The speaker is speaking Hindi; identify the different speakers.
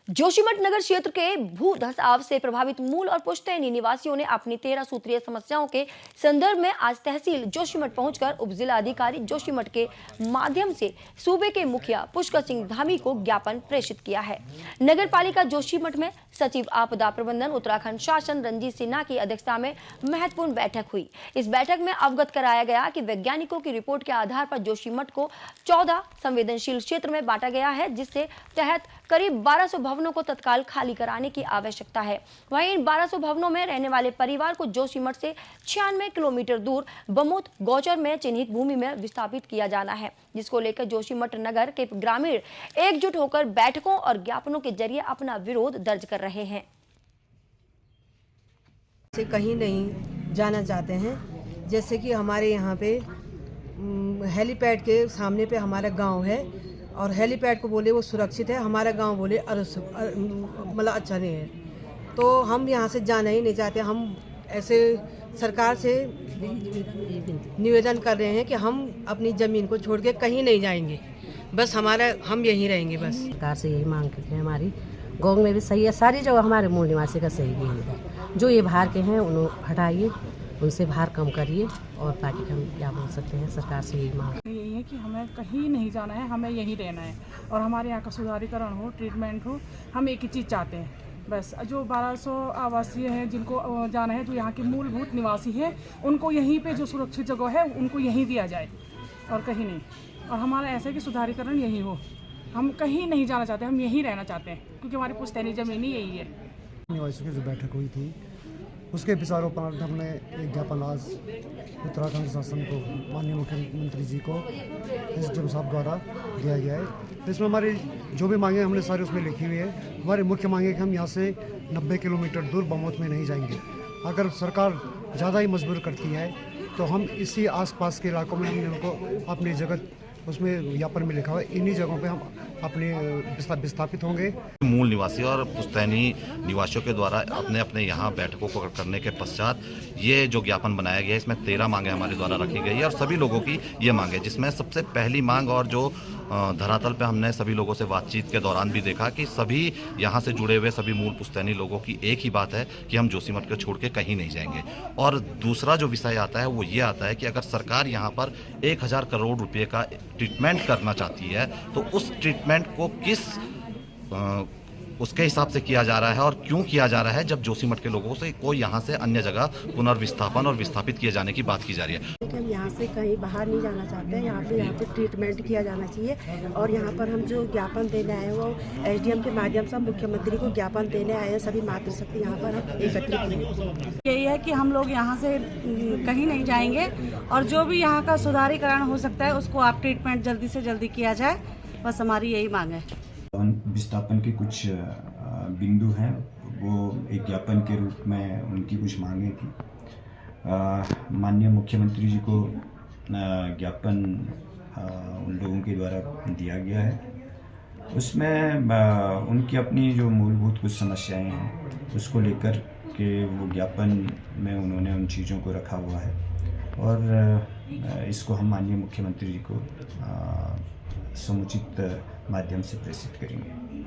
Speaker 1: जोशीमठ नगर क्षेत्र के भू धसाव से प्रभावित मूल और पुश्तैनी निवासियों ने अपनी 13 सूत्रीय समस्याओं के संदर्भ में आज तहसील जोशीमठ पहुंचकर उप जिला अधिकारी जोशीमठ के माध्यम से सूबे के मुखिया पुष्कर सिंह धामी को ज्ञापन प्रेषित किया है। नगर पालिका जोशीमठ में सचिव आपदा प्रबंधन उत्तराखंड शासन रंजीत सिन्हा की अध्यक्षता में महत्वपूर्ण बैठक हुई। इस बैठक में अवगत कराया गया कि वैज्ञानिकों की रिपोर्ट के आधार पर जोशीमठ को 14 संवेदनशील क्षेत्र में बांटा गया है, जिससे तहत करीब 1200 भवनों को तत्काल खाली कराने की आवश्यकता है। वहीं इन 1200 भवनों में रहने वाले परिवार को जोशीमठ से 96 किलोमीटर दूर बमोत गौचर में चिन्हित भूमि में विस्थापित किया जाना है, जिसको लेकर जोशीमठ नगर के ग्रामीण एकजुट होकर बैठकों और ज्ञापनों के जरिए अपना विरोध दर्ज कर रहे हैं।
Speaker 2: से कहीं नहीं जाना चाहते हैं। जैसे कि हमारे यहाँ पे हेलीपैड के सामने पे हमारा गांव है और हेलीपैड को बोले वो सुरक्षित है, हमारा गांव बोले मतलब अच्छा नहीं है, तो हम यहाँ से जाना ही नहीं चाहते। हम ऐसे सरकार से निवेदन कर रहे हैं कि हम अपनी ज़मीन को छोड़ के कहीं नहीं जाएंगे, बस हम यहीं रहेंगे। बस
Speaker 3: सरकार से यही मांग करते हैं। हमारी गाँव में भी सही है, सारी जगह हमारे मूल निवासी का सही नहीं है। जो ये बाहर के हैं उन्हें हटाइए, उनसे भार कम करिए और पार्टी का हम क्या बोल सकते हैं, सरकार से यही मांग
Speaker 4: यही है कि हमें कहीं नहीं जाना है, हमें यहीं रहना है और हमारे यहाँ का सुधारीकरण हो, ट्रीटमेंट हो। हम एक ही चीज़ चाहते हैं, बस जो 1200 आवासीय हैं जिनको जाना है, जो यहाँ के मूलभूत निवासी हैं, उनको यहीं पे जो सुरक्षित जगह है उनको यहीं दिया जाए और कहीं नहीं। और हमारा ऐसा है कि सुधारीकरण यही हो, हम कहीं नहीं जाना चाहते, हम यहीं रहना चाहते हैं क्योंकि हमारी पुश्तैनी ज़मीन ही यही है।
Speaker 5: निवासियों की जो बैठक हुई थी उसके विचारोपरांत हमने एक ज्ञापन आज उत्तराखंड शासन को, माननीय मुख्यमंत्री जी को एसडीएम साहब द्वारा दिया गया है। इसमें हमारी जो भी मांगे हमने सारी उसमें लिखी हुई है। हमारी मुख्य मांगे कि हम यहाँ से 90 किलोमीटर दूर बमोत में नहीं जाएंगे। अगर सरकार ज़्यादा ही मजबूर करती है तो हम इसी आसपास के इलाकों में हमने उनको अपनी जगह उसमें ज्ञापन में लिखा हुआ है, इन्हीं जगहों पे हम अपने विस्थापित होंगे।
Speaker 6: मूल निवासी और पुश्तैनी निवासियों के द्वारा अपने अपने यहाँ बैठकों को करने के पश्चात ये जो ज्ञापन बनाया गया है, इसमें 13 मांगे हमारे द्वारा रखी गई है और सभी लोगों की ये मांग है, जिसमें सबसे पहली मांग और जो धरातल पे हमने सभी लोगों से बातचीत के दौरान भी देखा कि सभी यहाँ से जुड़े हुए सभी मूल पुश्तैनी लोगों की एक ही बात है कि हम जोशीमठ को छोड़ के कहीं नहीं जाएंगे। और दूसरा जो विषय आता है वो ये आता है कि अगर सरकार यहाँ पर 1000 करोड़ रुपये का ट्रीटमेंट करना चाहती है तो उस ट्रीटमेंट को किस उसके हिसाब से किया जा रहा है और क्यों किया जा रहा है, जब जोशीमठ के लोगों से कोई यहाँ से अन्य जगह पुनर्विस्थापन और विस्थापित किए जाने की बात की जा रही है।
Speaker 3: हम यहाँ से कहीं बाहर नहीं जाना चाहते हैं। यहाँ पे ट्रीटमेंट किया जाना चाहिए और यहाँ पर हम जो ज्ञापन देने आए हैं वो एसडीएम के माध्यम से मुख्यमंत्री को ज्ञापन देने आए हैं। सभी मातृशक्ति यहाँ पर हम एकत्रित हुए।
Speaker 4: यही है कि हम लोग यहाँ से कहीं नहीं जाएंगे और जो भी यहाँ का सुधारीकरण हो सकता है उसको आप ट्रीटमेंट जल्दी से जल्दी किया जाए, बस हमारी यही मांग है।
Speaker 7: विस्थापन के कुछ बिंदु हैं, वो एक ज्ञापन के रूप में उनकी कुछ मांगे थी। माननीय मुख्यमंत्री जी को ज्ञापन उन लोगों के द्वारा दिया गया है। उसमें उनकी अपनी जो मूलभूत कुछ समस्याएं हैं उसको लेकर के वो ज्ञापन में उन्होंने उन चीज़ों को रखा हुआ है और इसको हम माननीय मुख्यमंत्री जी को समुचित माध्यम से प्रेषित करेंगे।